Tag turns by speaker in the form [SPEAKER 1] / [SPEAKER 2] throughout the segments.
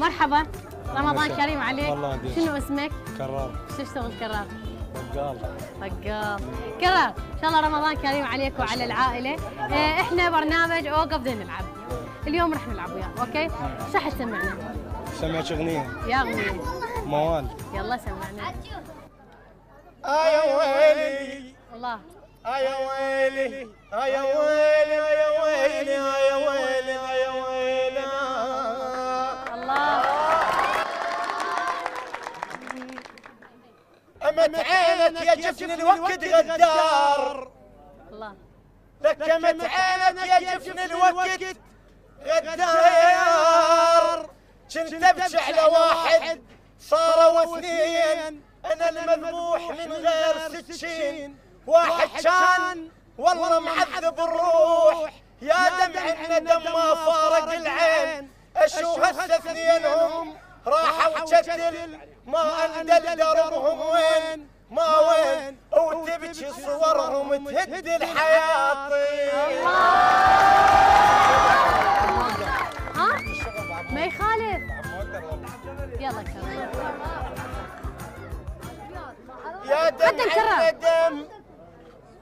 [SPEAKER 1] مرحبا، رمضان كريم عليك.
[SPEAKER 2] والله قديش.
[SPEAKER 1] شنو اسمك؟
[SPEAKER 2] كرار.
[SPEAKER 1] شو تشتغل كرار؟
[SPEAKER 2] بقال.
[SPEAKER 1] بقال. كرار، ان شاء الله رمضان كريم عليك وعلى العائله. احنا برنامج اوقف بدنا نلعب. اليوم رح نلعب وياك، اوكي؟ شو رح تسمعنا؟
[SPEAKER 2] سمعت اغنيه.
[SPEAKER 1] يا اغنيه.
[SPEAKER 2] موال.
[SPEAKER 1] يلا سمعنا.
[SPEAKER 3] يا ويلي
[SPEAKER 1] الله.
[SPEAKER 3] يا ويلي يا ويلي يا ويلي يا ويلي يا ويلي
[SPEAKER 1] الله.
[SPEAKER 3] أمت عينك يا جفن الوقت غدار.
[SPEAKER 1] الله.
[SPEAKER 3] لك أمت عينك يا جفن الوقت غدار. كنت ابكي على واحد صاروا اثنين، أنا المذبوح من غير سكين. واحد كان والله معذب الروح، يا دمع الندم ما فارق العين. اشوف هسه اثنينهم راحوا وجدل، ما اندل دربهم وين ما وين، وتبكي صورهم تهد الحياة.
[SPEAKER 1] ها؟ ما يخالف. يلا كرر.
[SPEAKER 3] يا دمع الندم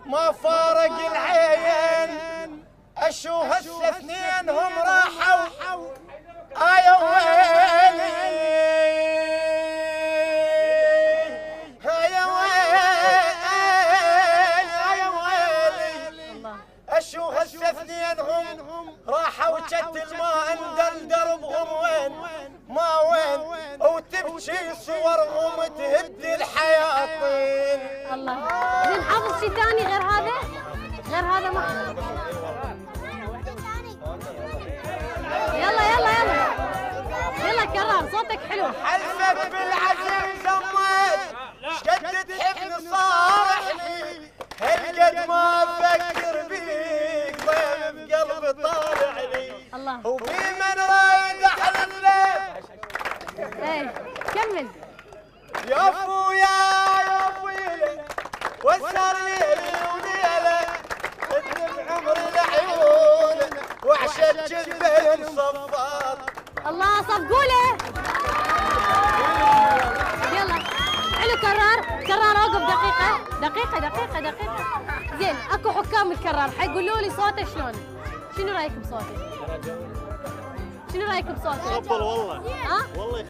[SPEAKER 3] ما فارق العين، اشوف هسه اثنينهم راحوا. يا ويلي يا ويلي يا ويلي، اشوف هسه اثنينهم راحوا جدل، ما اندل دربهم وين ما وين، وتبكي صورهم تهد الحياطين.
[SPEAKER 1] الله. زين حافظ شيء ثاني غير هذا؟ غير هذا ما. يلا يلا يلا يلا كرر، صوتك حلو.
[SPEAKER 3] حلفك بالعزم زميت، شقد تحبني صارحني، هالقد ما افكر بيك ضيم قلبي طالع لي.
[SPEAKER 1] الله.
[SPEAKER 3] وفي من رايد على الليل.
[SPEAKER 1] ايه كمل.
[SPEAKER 3] يا ابويا يا ابويا وسر ليلي وليله، تدم عمري العيون وعشت جذبين صفات.
[SPEAKER 1] الله صفقوا له. يلا حلو. كرر كرر. اوقف دقيقة دقيقة دقيقة دقيقة. زين اكو حكام الكرار حيقولوا لي صوته شلون؟ شنو رايك بصوتي؟ شنو رايك بصوتي؟
[SPEAKER 3] والله
[SPEAKER 1] ها؟
[SPEAKER 3] والله